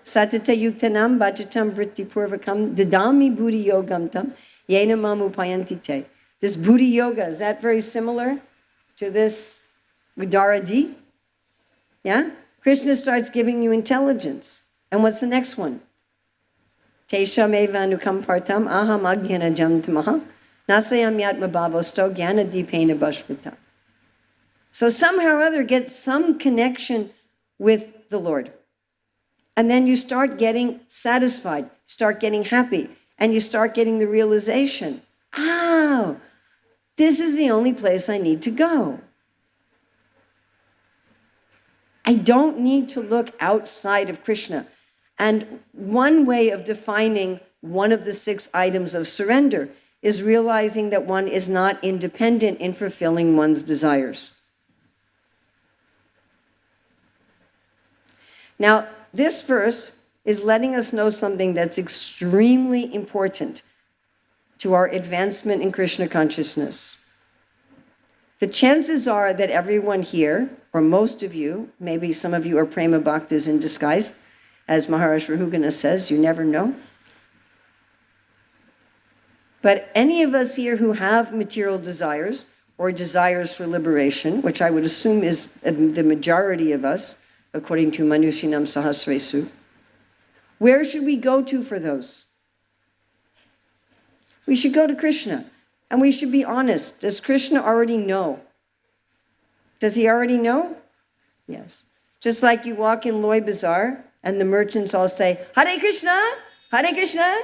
Speaker 1: satita yuktanam bhajatam vritti purvakam didami buddhi yogam tam yena mamu payanti te. This buddhi yoga, is that very similar to this vidaradi? Yeah? Krishna starts giving you intelligence. And what's the next one? Tesham eva anukam partam aham agyana jamtamaha nasayam yatma bhavosto gyana dipena bhashvita. So somehow or other get some connection with the Lord. And then you start getting satisfied, start getting happy, and you start getting the realization, oh, this is the only place I need to go. I don't need to look outside of Krishna. And one way of defining one of the 6 items of surrender is realizing that one is not independent in fulfilling one's desires. Now, this verse is letting us know something that's extremely important to our advancement in Krishna consciousness. The chances are that everyone here, or most of you, maybe some of you are prema bhaktas in disguise, as Maharaj Rahugana says, you never know. But any of us here who have material desires or desires for liberation, which I would assume is the majority of us, according to Manushinam Sahasresu, where should we go to for those? We should go to Krishna, and we should be honest. Does Krishna already know? Does he already know? Yes. Just like you walk in Loy Bazaar, and the merchants all say, Hare Krishna, Hare Krishna.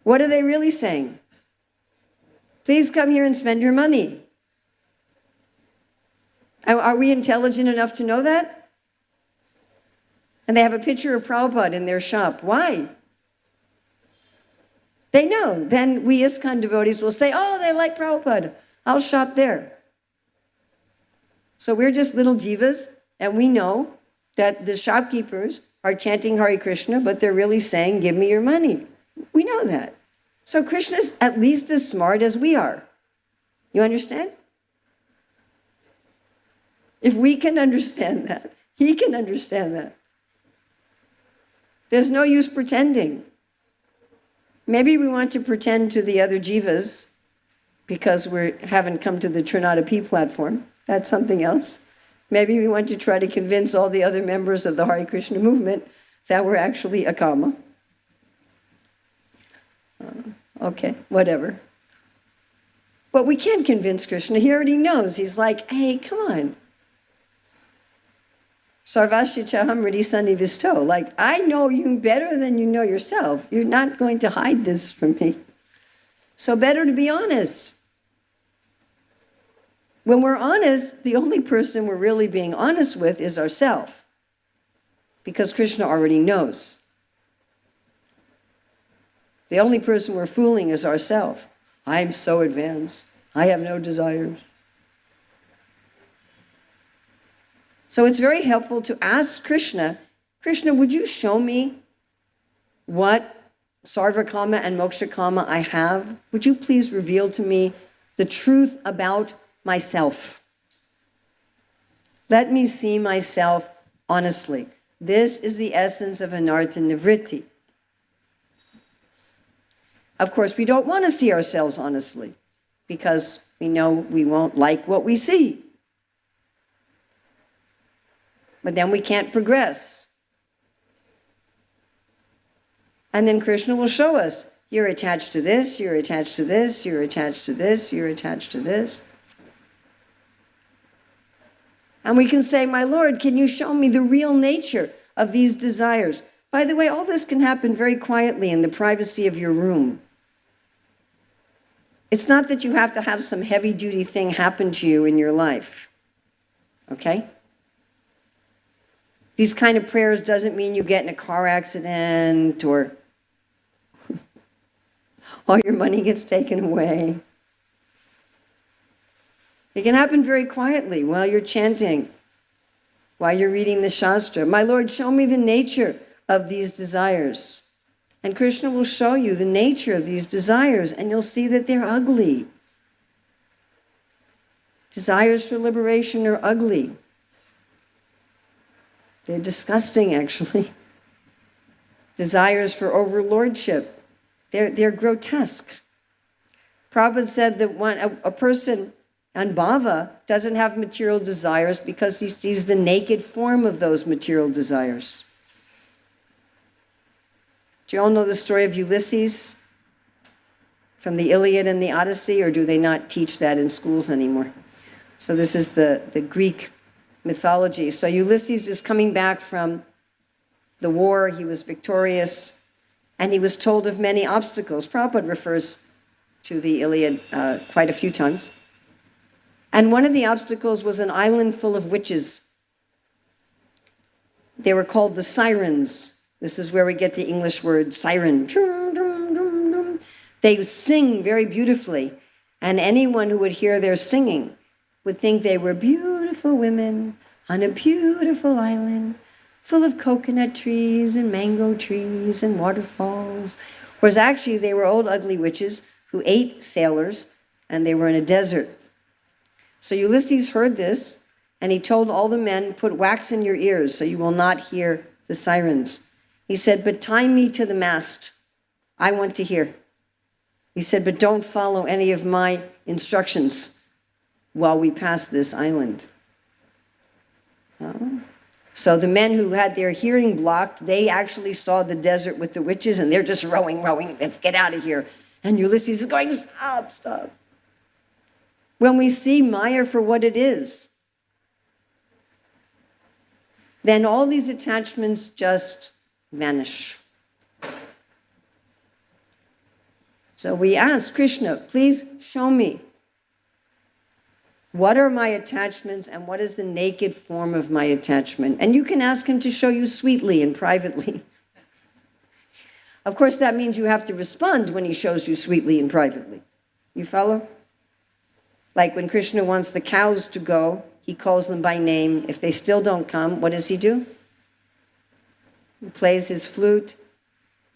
Speaker 1: What are they really saying? Please come here and spend your money. Are we intelligent enough to know that? And they have a picture of Prabhupada in their shop. Why? They know. Then we ISKCON devotees will say, oh, they like Prabhupada. I'll shop there. So we're just little jivas, and we know that the shopkeepers are chanting Hare Krishna, but they're really saying, give me your money. We know that. So Krishna's at least as smart as we are. You understand? If we can understand that, he can understand that. There's no use pretending. Maybe we want to pretend to the other jivas because we haven't come to the Trinada P platform. That's something else. Maybe we want to try to convince all the other members of the Hare Krishna movement that we're actually akama. Okay, whatever. But we can't convince Krishna. He already knows. He's like, hey, come on. Sarvasya chaham hridisani visto. Like, I know you better than you know yourself. You're not going to hide this from me. So better to be honest. When we're honest, the only person we're really being honest with is ourselves. Because Krishna already knows. The only person we're fooling is ourselves. I'm so advanced. I have no desires. So it's very helpful to ask Krishna, Krishna, would you show me what sarvakama and mokshakama I have? Would you please reveal to me the truth about myself? Let me see myself honestly. This is the essence of anartha nivritti. Of course, we don't want to see ourselves honestly. because we know we won't like what we see. But then we can't progress. And then Krishna will show us, you're attached to this, you're attached to this, you're attached to this, you're attached to this. And we can say, my Lord, can you show me the real nature of these desires? By the way, all this can happen very quietly in the privacy of your room. It's not that you have to have some heavy-duty thing happen to you in your life, okay? These kind of prayers doesn't mean you get in a car accident or all your money gets taken away. It can happen very quietly while you're chanting, while you're reading the Shastra. My Lord, show me the nature of these desires. And Krishna will show you the nature of these desires, and you'll see that they're ugly. Desires for liberation are ugly. They're disgusting, actually. Desires for overlordship, they're grotesque. Prabhupada said that when a person on bhava doesn't have material desires because he sees the naked form of those material desires. Do you all know the story of Ulysses from the Iliad and the Odyssey, or do they not teach that in schools anymore? So this is the Greek mythology. So Ulysses is coming back from the war. He was victorious, and he was told of many obstacles. Prabhupada refers to the Iliad quite a few times. And one of the obstacles was an island full of witches. They were called the Sirens. This is where we get the English word siren. They sing very beautifully, and anyone who would hear their singing would think they were beautiful women on a beautiful island full of coconut trees and mango trees and waterfalls. Whereas actually they were old ugly witches who ate sailors, and they were in a desert. So Ulysses heard this, and he told all the men, put wax in your ears so you will not hear the sirens. He said, but tie me to the mast. I want to hear. He said, but don't follow any of my instructions while we pass this island. So the men who had their hearing blocked, they actually saw the desert with the witches, and they're just rowing, let's get out of here. And Ulysses is going, stop. When we see Maya for what it is, then all these attachments just vanish. So we ask Krishna, please show me, what are my attachments and what is the naked form of my attachment? And you can ask him to show you sweetly and privately. Of course, that means you have to respond when he shows you sweetly and privately. You follow? Like when Krishna wants the cows to go, he calls them by name. If they still don't come, what does he do? He plays his flute,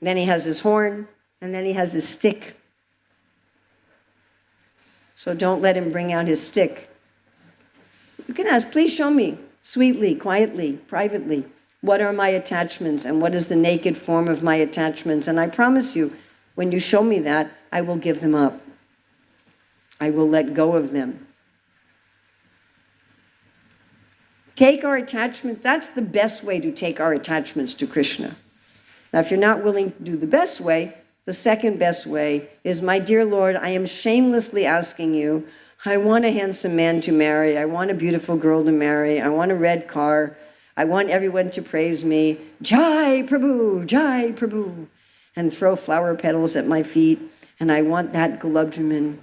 Speaker 1: then he has his horn, and then he has his stick. So don't let him bring out his stick. You can ask, please show me, sweetly, quietly, privately, what are my attachments and what is the naked form of my attachments? And I promise you, when you show me that, I will give them up. I will let go of them. Take our attachment, that's the best way to take our attachments to Krishna. Now, if you're not willing to do the best way, the second best way is, my dear Lord, I am shamelessly asking you, I want a handsome man to marry, I want a beautiful girl to marry, I want a red car, I want everyone to praise me, Jai Prabhu, and throw flower petals at my feet, and I want that gulab jamun.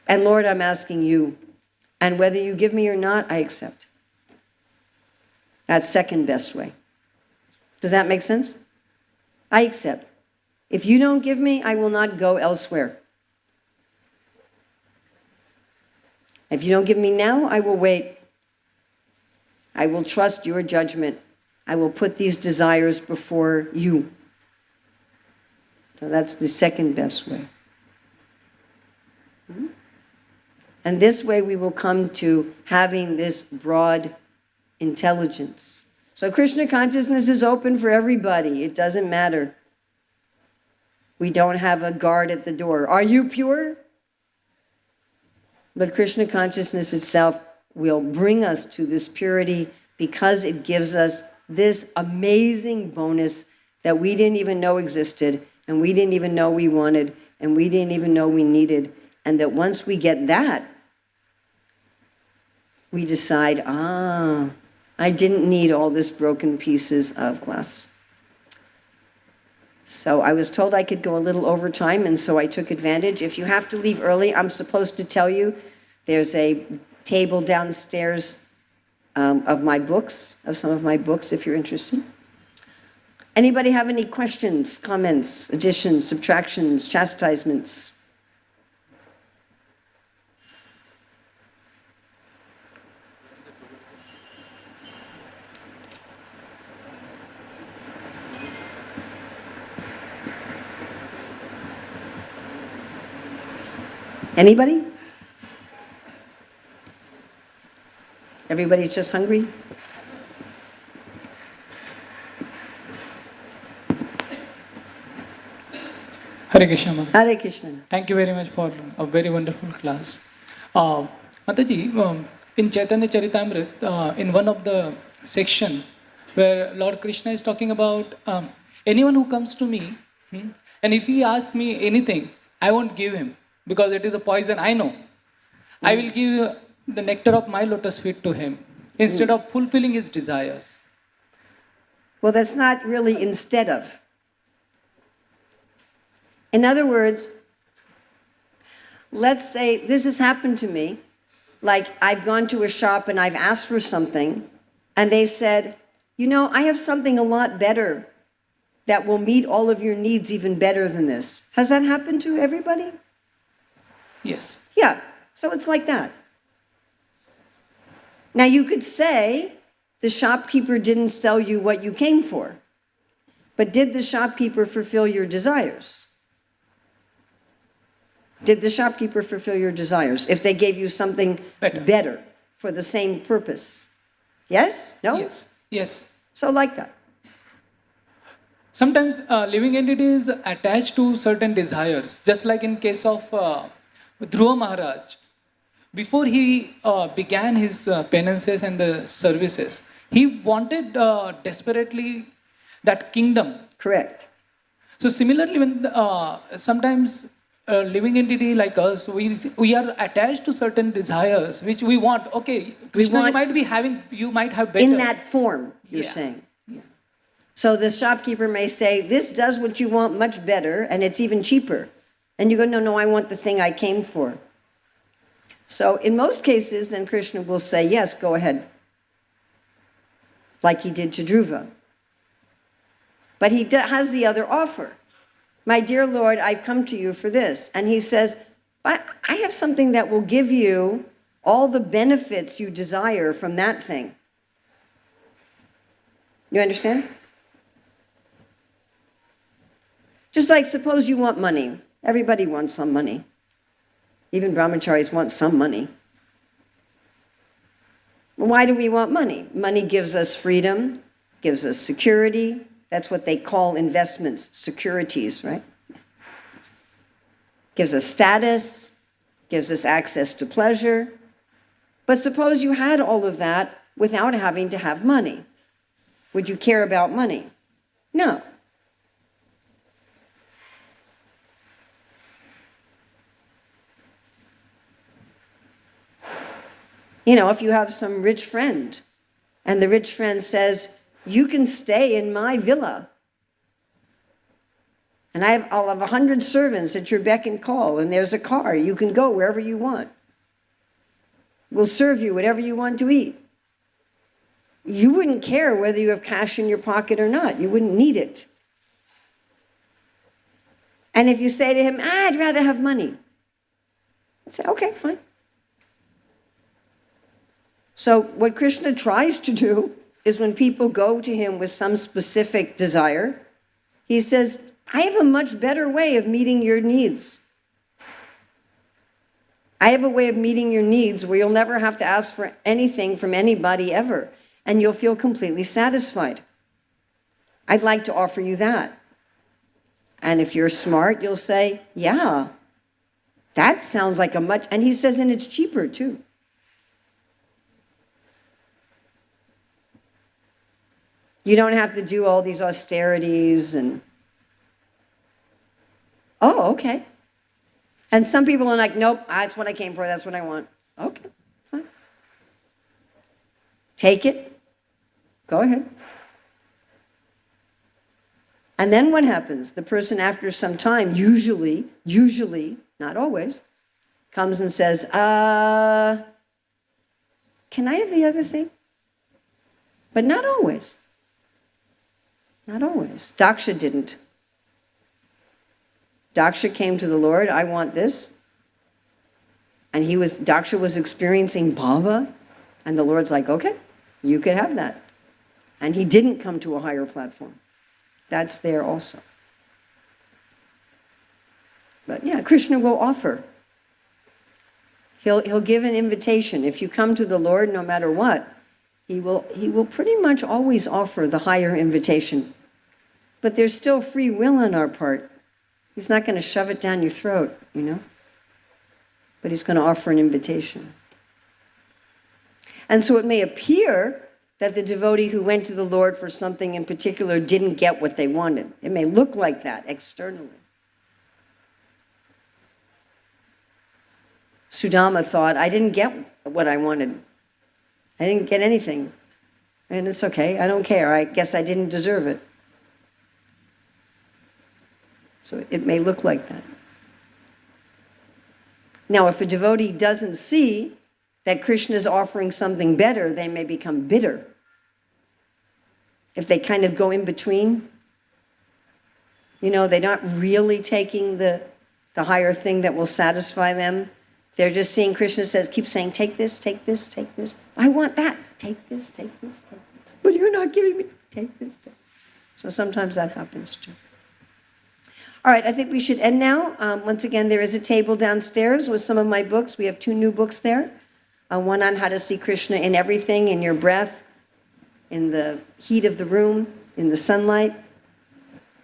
Speaker 1: And Lord, I'm asking you, and whether you give me or not, I accept. That's second best way. Does that make sense? I accept. If you don't give me, I will not go elsewhere. If you don't give me now, I will wait. I will trust your judgment. I will put these desires before you. So that's the second best way. And this way we will come to having this broad intelligence. So Krishna consciousness is open for everybody. It doesn't matter. We don't have a guard at the door. Are you pure? But Krishna consciousness itself will bring us to this purity because it gives us this amazing bonus that we didn't even know existed, and we didn't even know we wanted, and we didn't even know we needed. And that once we get that, we decide, I didn't need all this broken pieces of glass. So I was told I could go a little over time, and so I took advantage. If you have to leave early, I'm supposed to tell you there's a table downstairs of my books, of some of my books, if you're interested. Anybody have any questions, comments, additions, subtractions, chastisements? Anybody? Everybody's just hungry?
Speaker 2: Hare Krishna, ma'am.
Speaker 1: Hare Krishna.
Speaker 2: Thank you very much for a very wonderful class. Mataji, in Chaitanya Charitamrita, in one of the section where Lord Krishna is talking about anyone who comes to me, and if he asks me anything, I won't give him because it is a poison, I know. I will give the nectar of my lotus feet to him instead of fulfilling his desires.
Speaker 1: Well, that's not really instead of. In other words, let's say this has happened to me, like I've gone to a shop and I've asked for something, and they said, you know, I have something a lot better that will meet all of your needs even better than this. Has that happened to everybody?
Speaker 2: Yes.
Speaker 1: Yeah, so it's like that. Now you could say the shopkeeper didn't sell you what you came for, but did the shopkeeper fulfill your desires? Did the shopkeeper fulfill your desires if they gave you something better for the same purpose? Yes? No?
Speaker 2: Yes. Yes.
Speaker 1: So like that.
Speaker 2: Sometimes living entity is attached to certain desires, just like in case of Dhruva Maharaj. Before he began his penances and the services, he wanted desperately that kingdom.
Speaker 1: Correct.
Speaker 2: So similarly, when sometimes living entity like us, we are attached to certain desires which we want. Okay, Krishna, you might have better.
Speaker 1: In that form, you're saying.
Speaker 2: Yeah.
Speaker 1: So the shopkeeper may say, this does what you want much better, and it's even cheaper. And you go, no, I want the thing I came for. So in most cases, then Krishna will say, yes, go ahead. Like he did to Dhruva. But he has the other offer. My dear Lord, I've come to you for this. And he says, I have something that will give you all the benefits you desire from that thing. You understand? Just like suppose you want money. Everybody wants some money. Even brahmacharis want some money. Why do we want money? Money gives us freedom, gives us security. That's what they call investments, securities, right? Gives us status, gives us access to pleasure. But suppose you had all of that without having to have money. Would you care about money? No. You know, if you have some rich friend, and the rich friend says, you can stay in my villa, and I'll have 100 servants at your beck and call, and there's a car, you can go wherever you want. We'll serve you whatever you want to eat. You wouldn't care whether you have cash in your pocket or not. You wouldn't need it. And if you say to him, I'd rather have money, I'd say, okay, fine. So what Krishna tries to do is when people go to him with some specific desire, he says, I have a much better way of meeting your needs. I have a way of meeting your needs where you'll never have to ask for anything from anybody ever, and you'll feel completely satisfied. I'd like to offer you that. And if you're smart, you'll say, yeah, that sounds like a much, and he says, and it's cheaper too. You don't have to do all these austerities and, oh, okay. And some people are like, nope, that's what I came for, that's what I want. Okay, fine. Take it, go ahead. And then what happens? The person after some time, usually, not always, comes and says, can I have the other thing? But not always. Not always. Daksha didn't. Daksha came to the Lord, I want this. And Daksha was experiencing bhava, and the Lord's like, okay, you could have that. And he didn't come to a higher platform. That's there also. But yeah, Krishna will offer. He'll give an invitation. If you come to the Lord, no matter what, He will pretty much always offer the higher invitation. But there's still free will on our part. He's not going to shove it down your throat, you know? But he's going to offer an invitation. And so it may appear that the devotee who went to the Lord for something in particular didn't get what they wanted. It may look like that externally. Sudama thought, I didn't get what I wanted. I didn't get anything. And it's okay, I don't care. I guess I didn't deserve it. So it may look like that. Now, if a devotee doesn't see that Krishna is offering something better, they may become bitter. If they kind of go in between, you know, they're not really taking the higher thing that will satisfy them. They're just seeing Krishna says, keep saying, take this, take this, take this. I want that. Take this, take this, take this. But you're not giving me, take this, take this. So sometimes that happens too. All right, I think we should end now. Once again, there is a table downstairs with some of my books. We have 2 new books there. One on how to see Krishna in everything, in your breath, in the heat of the room, in the sunlight,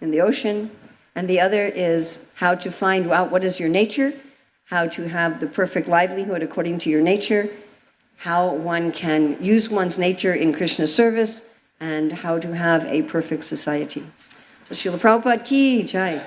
Speaker 1: in the ocean. And the other is how to find out what is your nature, how to have the perfect livelihood according to your nature, how one can use one's nature in Krishna's service, and how to have a perfect society. So Srila Prabhupada ki jai.